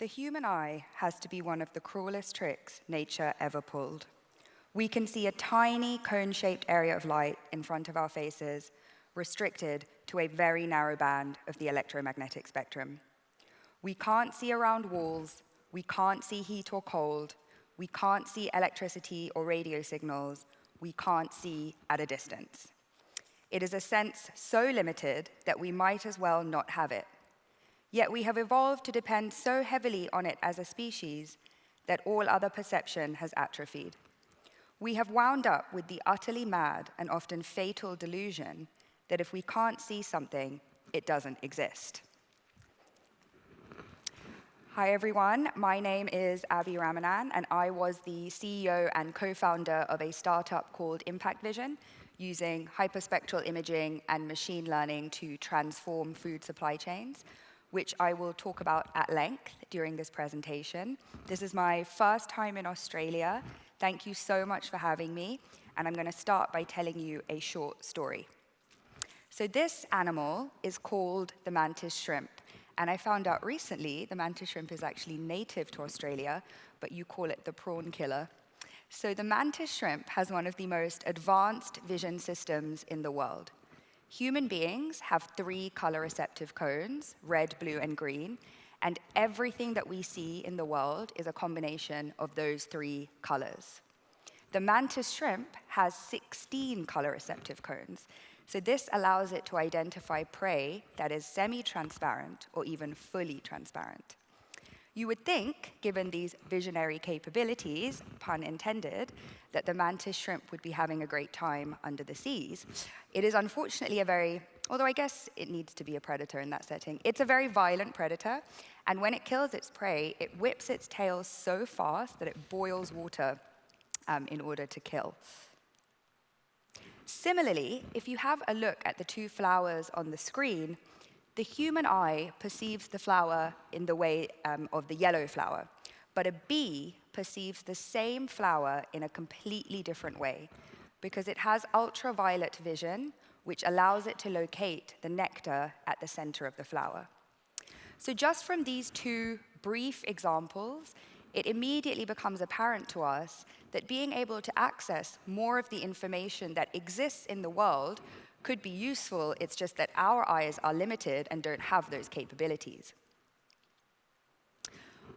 The human eye has to be one of the cruelest tricks nature ever pulled. We can see a tiny cone-shaped area of light in front of our faces, restricted to a very narrow band of the electromagnetic spectrum. We can't see around walls, we can't see heat or cold, we can't see electricity or radio signals, we can't see at a distance. It is a sense so limited that we might as well not have it. Yet we have evolved to depend so heavily on it as a species that all other perception has atrophied. We have wound up with the utterly mad and often fatal delusion that if we can't see something, it doesn't exist. Hi everyone, my name is Abi Ramanan, and I was the CEO and co-founder of a startup called Impact Vision, using hyperspectral imaging and machine learning to transform food supply chains, which I will talk about at length during this presentation. This is my first time in Australia. Thank you so much for having me, and I'm going to start by telling you a short story. So this animal is called the mantis shrimp, and I found out recently the mantis shrimp is actually native to Australia, but you call it the prawn killer. So the mantis shrimp has one of the most advanced vision systems in the world. Human beings have 3 color-receptive cones, red, blue, and green, and everything that we see in the world is a combination of those 3 colors. The mantis shrimp has 16 color-receptive cones, so this allows it to identify prey that is semi-transparent or even fully transparent. You would think, given these visionary capabilities, pun intended, that the mantis shrimp would be having a great time under the seas. It is unfortunately although I guess it needs to be a predator in that setting, it's a very violent predator, and when it kills its prey, it whips its tail so fast that it boils water in order to kill. Similarly, if you have a look at the 2 flowers on the screen, the human eye perceives the flower in the way of the yellow flower, but a bee perceives the same flower in a completely different way because it has ultraviolet vision, which allows it to locate the nectar at the center of the flower. So just from these 2 brief examples, it immediately becomes apparent to us that being able to access more of the information that exists in the world could be useful. It's just that our eyes are limited and don't have those capabilities.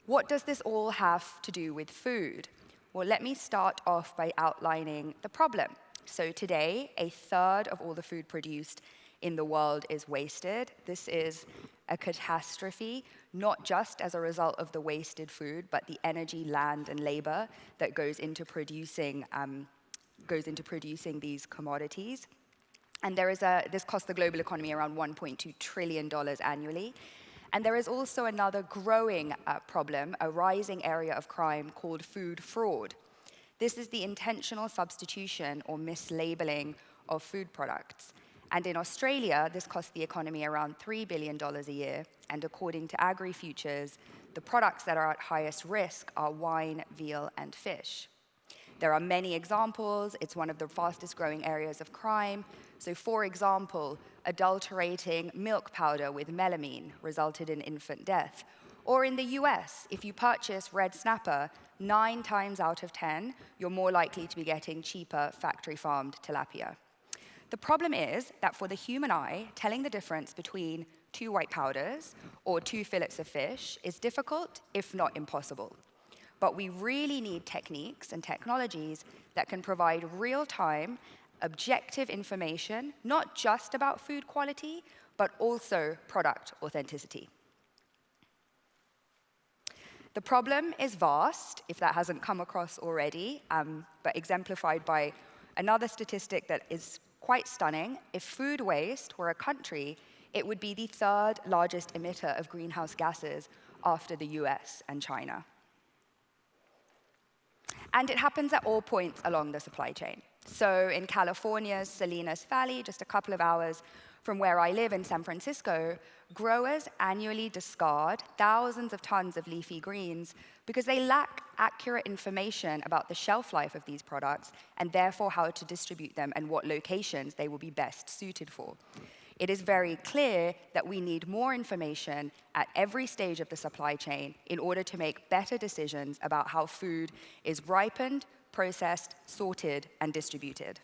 What does this all have to do with food? Well, let me start off by outlining the problem. So today, 1/3 of all the food produced in the world is wasted. This is a catastrophe, not just as a result of the wasted food, but the energy, land, and labor that goes into producing these commodities. And this costs the global economy around $1.2 trillion annually. And there is also another growing problem, a rising area of crime called food fraud. This is the intentional substitution or mislabeling of food products. And in Australia, this costs the economy around $3 billion a year. And according to AgriFutures, the products that are at highest risk are wine, veal, and fish. There are many examples. It's one of the fastest growing areas of crime. So for example, adulterating milk powder with melamine resulted in infant death. Or in the US, if you purchase red snapper, 9 times out of 10, you're more likely to be getting cheaper factory-farmed tilapia. The problem is that for the human eye, telling the difference between 2 white powders or 2 fillets of fish is difficult, if not impossible. But we really need techniques and technologies that can provide real-time, objective information, not just about food quality, but also product authenticity. The problem is vast, if that hasn't come across already, but exemplified by another statistic that is quite stunning. If food waste were a country, it would be the 3rd largest emitter of greenhouse gases after the US and China. And it happens at all points along the supply chain. So in California's Salinas Valley, just a couple of hours from where I live in San Francisco, growers annually discard thousands of tons of leafy greens because they lack accurate information about the shelf life of these products and therefore how to distribute them and what locations they will be best suited for. it is very clear that we need more information at every stage of the supply chain in order to make better decisions about how food is ripened, processed, sorted, and distributed.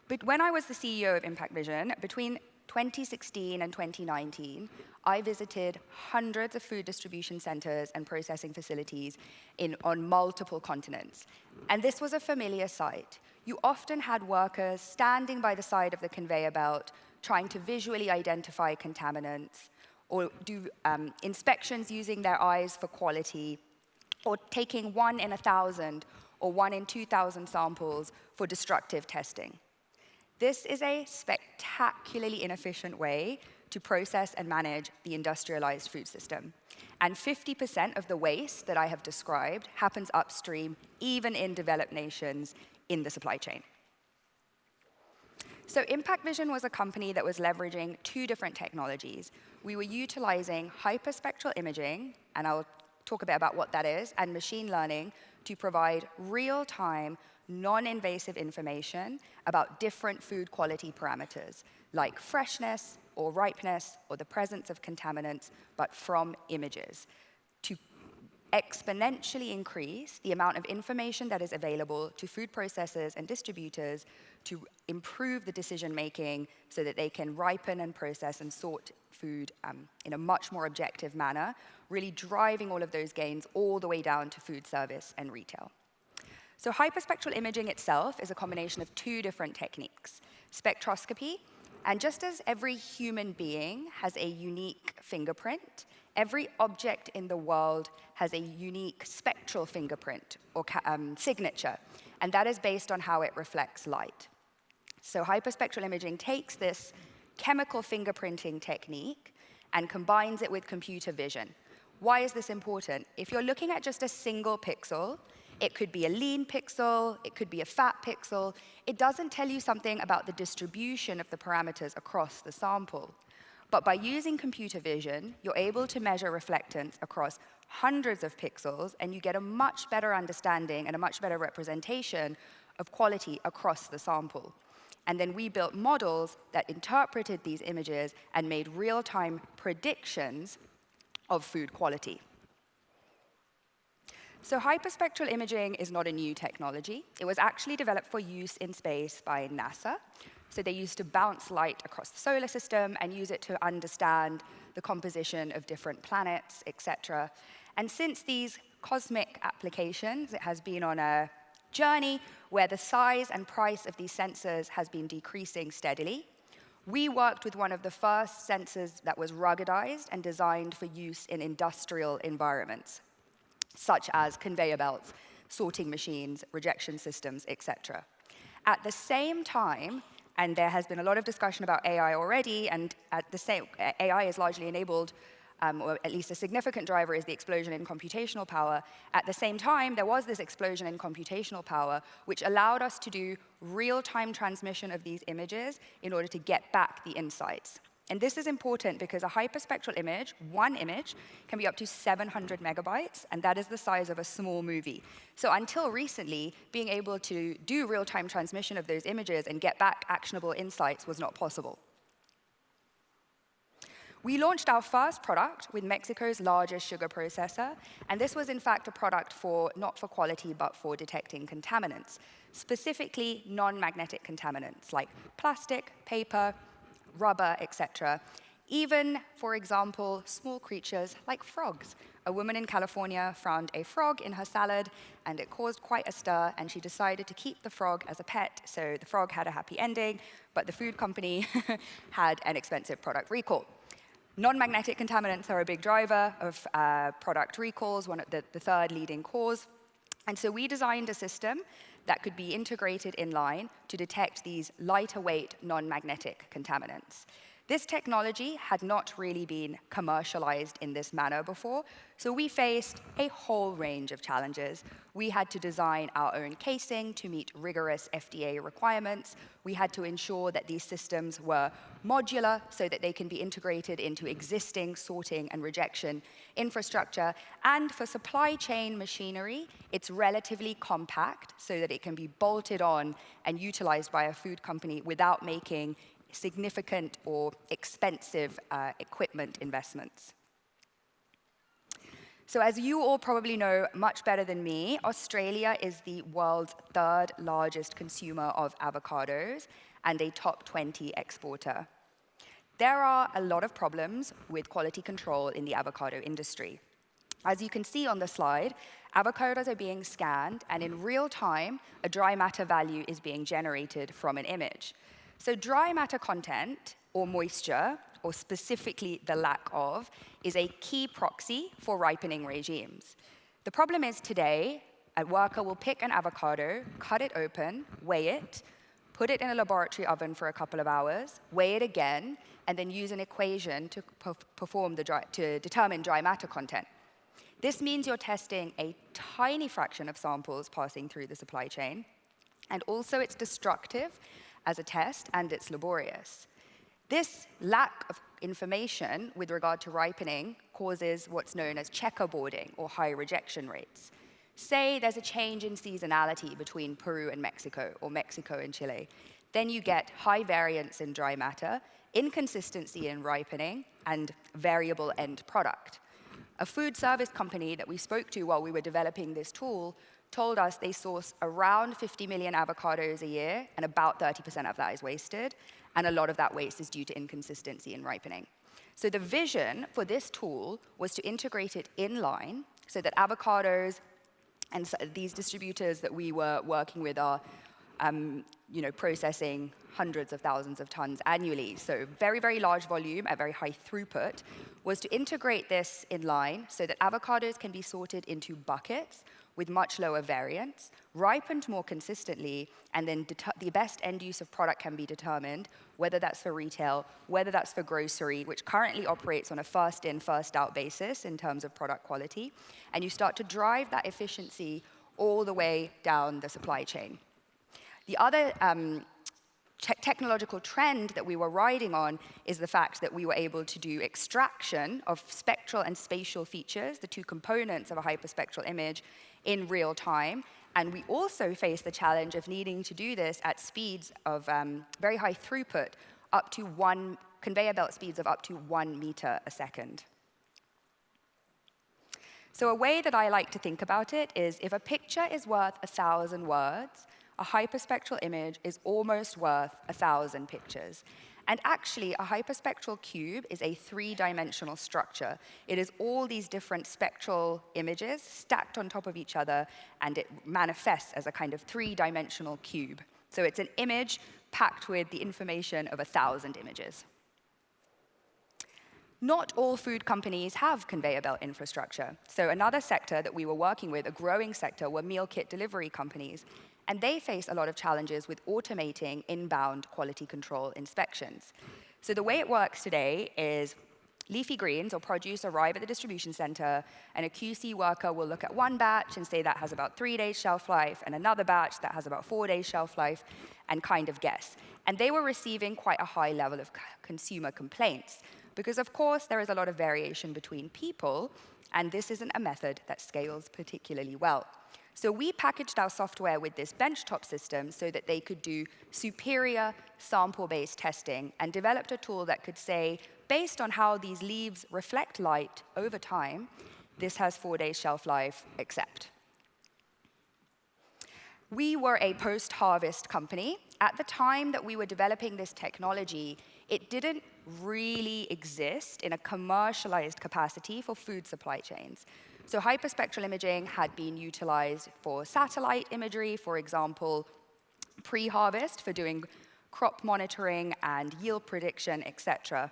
But when I was the CEO of Impact Vision, between 2016 and 2019, I visited hundreds of food distribution centers and processing facilities on multiple continents. And this was a familiar sight. You often had workers standing by the side of the conveyor belt, trying to visually identify contaminants, or do inspections using their eyes for quality, or taking 1 in 1,000 or 1 in 2,000 samples for destructive testing. This is a spectacularly inefficient way to process and manage the industrialized food system. And 50% of the waste that I have described happens upstream, even in developed nations, in the supply chain. So Impact Vision was a company that was leveraging 2 different technologies. We were utilizing hyperspectral imaging, and I'll talk a bit about what that is, and machine learning to provide real-time, non-invasive information about different food quality parameters, like freshness or ripeness or the presence of contaminants, but from images, to exponentially increase the amount of information that is available to food processors and distributors to improve the decision-making so that they can ripen and process and sort food in a much more objective manner, really driving all of those gains all the way down to food service and retail. So hyperspectral imaging itself is a combination of 2 different techniques. Spectroscopy, and just as every human being has a unique fingerprint, every object in the world has a unique spectral fingerprint or signature, and that is based on how it reflects light. So hyperspectral imaging takes this chemical fingerprinting technique and combines it with computer vision. Why is this important? If you're looking at just a single pixel, it could be a lean pixel, it could be a fat pixel. It doesn't tell you something about the distribution of the parameters across the sample. But by using computer vision, you're able to measure reflectance across hundreds of pixels, and you get a much better understanding and a much better representation of quality across the sample. And then we built models that interpreted these images and made real-time predictions of food quality. So hyperspectral imaging is not a new technology. It was actually developed for use in space by NASA. So they used to bounce light across the solar system and use it to understand the composition of different planets, etc. And since these cosmic applications, it has been on a journey where the size and price of these sensors has been decreasing steadily. We worked with one of the first sensors that was ruggedized and designed for use in industrial environments, such as conveyor belts, sorting machines, rejection systems, etc. At the same time, and there has been a lot of discussion about AI already, and AI is largely enabled, or at least a significant driver is the explosion in computational power. At the same time, there was this explosion in computational power, which allowed us to do real-time transmission of these images in order to get back the insights. And this is important because a hyperspectral image, one image, can be up to 700 megabytes, and that is the size of a small movie. So until recently, being able to do real-time transmission of those images and get back actionable insights was not possible. We launched our first product with Mexico's largest sugar processor, and this was in fact a product not for quality, but for detecting contaminants, specifically non-magnetic contaminants like plastic, paper, rubber, etc. Even, for example, small creatures like frogs. A woman in California found a frog in her salad, and it caused quite a stir, and she decided to keep the frog as a pet, so the frog had a happy ending, but the food company had an expensive product recall. Non-magnetic contaminants are a big driver of product recalls, the 3rd leading cause. And so we designed a system that could be integrated in line to detect these lighter weight non-magnetic contaminants. This technology had not really been commercialized in this manner before, so we faced a whole range of challenges. We had to design our own casing to meet rigorous FDA requirements. We had to ensure that these systems were modular so that they can be integrated into existing sorting and rejection infrastructure. And for supply chain machinery, it's relatively compact so that it can be bolted on and utilized by a food company without making significant or expensive equipment investments. So as you all probably know much better than me, Australia is the world's third largest consumer of avocados and a top 20 exporter. There are a lot of problems with quality control in the avocado industry. As you can see on the slide, avocados are being scanned, and in real time, a dry matter value is being generated from an image. So dry matter content, or moisture, or specifically the lack of, is a key proxy for ripening regimes. The problem is today, a worker will pick an avocado, cut it open, weigh it, put it in a laboratory oven for a couple of hours, weigh it again, and then use an equation to determine dry matter content. This means you're testing a tiny fraction of samples passing through the supply chain, and also it's destructive as a test, and it's laborious. This lack of information with regard to ripening causes what's known as checkerboarding, or high rejection rates. Say there's a change in seasonality between Peru and Mexico, or Mexico and Chile. Then you get high variance in dry matter, inconsistency in ripening, and variable end product. A food service company that we spoke to while we were developing this tool told us they source around 50 million avocados a year, and about 30% of that is wasted, and a lot of that waste is due to inconsistency in ripening. So the vision for this tool was to integrate it in line so that avocados and these distributors that we were working with are processing hundreds of thousands of tons annually. So very, very large volume at very high throughput, was to integrate this in line so that avocados can be sorted into buckets with much lower variance, ripened more consistently, and then the best end use of product can be determined, whether that's for retail, whether that's for grocery, which currently operates on a first in, first out basis in terms of product quality. And you start to drive that efficiency all the way down the supply chain. The other technological trend that we were riding on is the fact that we were able to do extraction of spectral and spatial features, the two components of a hyperspectral image, in real time. And we also face the challenge of needing to do this at speeds of very high throughput, up to conveyor belt speeds of up to 1 meter a second. So a way that I like to think about it is, if a picture is worth 1,000 words, a hyperspectral image is almost worth 1,000 pictures. And actually, a hyperspectral cube is a three-dimensional structure. It is all these different spectral images stacked on top of each other, and it manifests as a kind of three-dimensional cube. So it's an image packed with the information of 1,000 images. Not all food companies have conveyor belt infrastructure. So another sector that we were working with, a growing sector, were meal kit delivery companies. And they face a lot of challenges with automating inbound quality control inspections. So the way it works today is leafy greens or produce arrive at the distribution center, and a QC worker will look at one batch and say that has about 3 days shelf life, and another batch that has about 4 days shelf life, and kind of guess. And they were receiving quite a high level of consumer complaints, because of course there is a lot of variation between people, and this isn't a method that scales particularly well. So we packaged our software with this benchtop system so that they could do superior sample-based testing, and developed a tool that could say, based on how these leaves reflect light over time, this has 4 days shelf life, accept. We were a post-harvest company. At the time that we were developing this technology, it didn't really exist in a commercialized capacity for food supply chains. So hyperspectral imaging had been utilized for satellite imagery, for example, pre-harvest for doing crop monitoring and yield prediction, etc.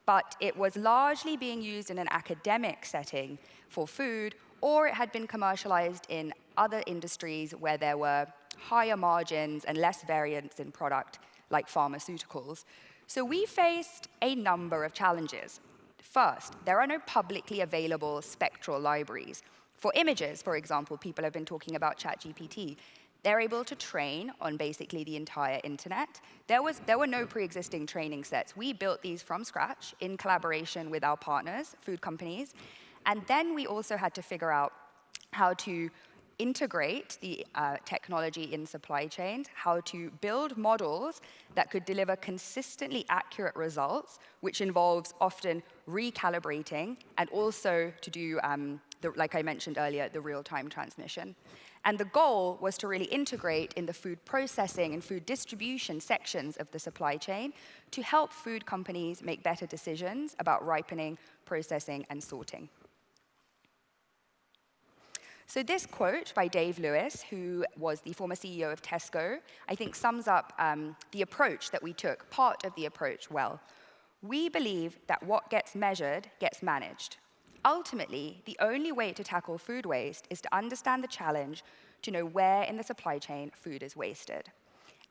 But it was largely being used in an academic setting for food, or it had been commercialized in other industries where there were higher margins and less variance in product, like pharmaceuticals. So we faced a number of challenges. First, there are no publicly available spectral libraries. For images, for example, people have been talking about ChatGPT. They're able to train on basically the entire internet. There were no pre-existing training sets. We built these from scratch in collaboration with our partners, food companies. And then we also had to figure out how to integrate the technology in supply chains, how to build models that could deliver consistently accurate results, which involves often recalibrating, and also to do, like I mentioned earlier, the real-time transmission. And the goal was to really integrate in the food processing and food distribution sections of the supply chain to help food companies make better decisions about ripening, processing, and sorting. So this quote by Dave Lewis, who was the former CEO of Tesco, I think sums up the approach that we took, part of the approach, well. We believe that what gets measured gets managed. Ultimately, the only way to tackle food waste is to understand the challenge, to know where in the supply chain food is wasted.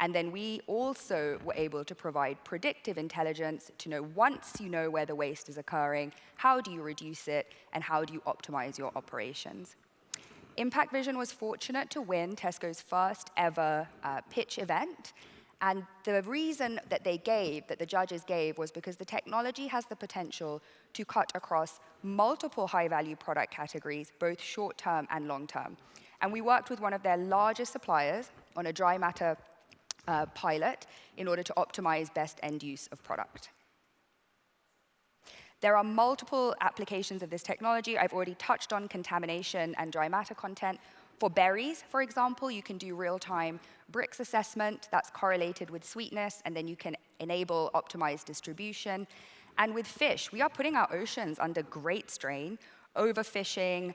And then we also were able to provide predictive intelligence to know, once you know where the waste is occurring, how do you reduce it, and how do you optimize your operations. Impact Vision was fortunate to win Tesco's first ever pitch event. And the reason that the judges gave, was because the technology has the potential to cut across multiple high-value product categories, both short-term and long-term. And we worked with one of their largest suppliers on a dry matter pilot in order to optimize best end use of product. There are multiple applications of this technology. I've already touched on contamination and dry matter content. For berries, for example, you can do real-time Brix assessment that's correlated with sweetness, and then you can enable optimized distribution. And with fish, we are putting our oceans under great strain. Overfishing,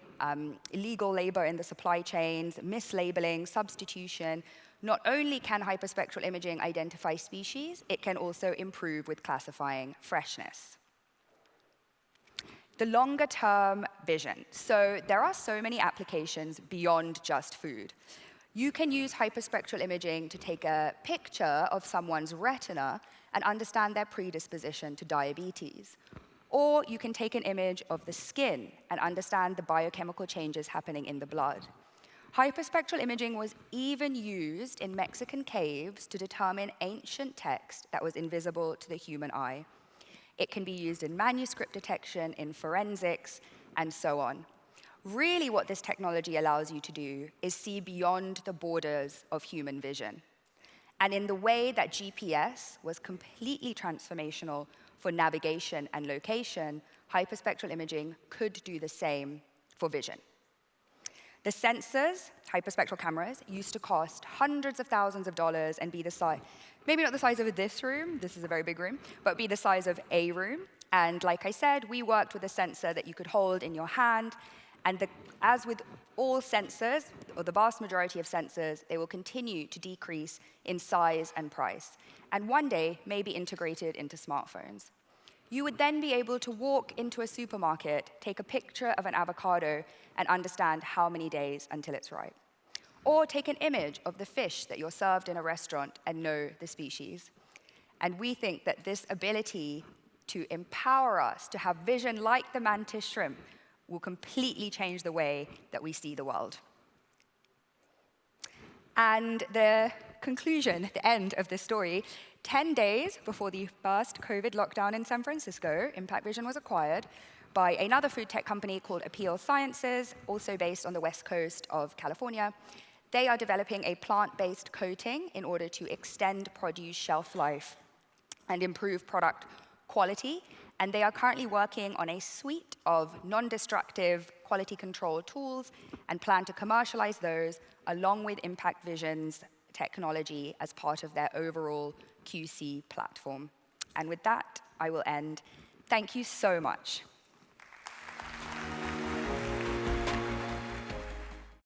illegal labor in the supply chains, mislabeling, substitution. Not only can hyperspectral imaging identify species, it can also improve with classifying freshness. The longer-term vision. So there are so many applications beyond just food. You can use hyperspectral imaging to take a picture of someone's retina and understand their predisposition to diabetes. Or you can take an image of the skin and understand the biochemical changes happening in the blood. Hyperspectral imaging was even used in Mexican caves to determine ancient text that was invisible to the human eye. It can be used in manuscript detection, in forensics, and so on. Really, what this technology allows you to do is see beyond the borders of human vision. And in the way that GPS was completely transformational for navigation and location, hyperspectral imaging could do the same for vision. The sensors, hyperspectral cameras, used to cost hundreds of thousands of dollars and be the size, maybe not the size of this room, this is a very big room, but be the size of a room. And like I said, we worked with a sensor that you could hold in your hand. And as with all sensors, or the vast majority of sensors, they will continue to decrease in size and price. And one day, may be integrated into smartphones. You would then be able to walk into a supermarket, take a picture of an avocado, and understand how many days until it's ripe. Or take an image of the fish that you're served in a restaurant and know the species. And we think that this ability to empower us to have vision like the mantis shrimp will completely change the way that we see the world. And the conclusion, the end of this story, 10 days before the first COVID lockdown in San Francisco, Impact Vision was acquired by another food tech company called Appeal Sciences, also based on the west coast of California. They are developing a plant-based coating in order to extend produce shelf life and improve product quality. And they are currently working on a suite of non-destructive quality control tools and plan to commercialize those along with Impact Vision's technology as part of their overall QC platform. And with that, I will end. Thank you so much.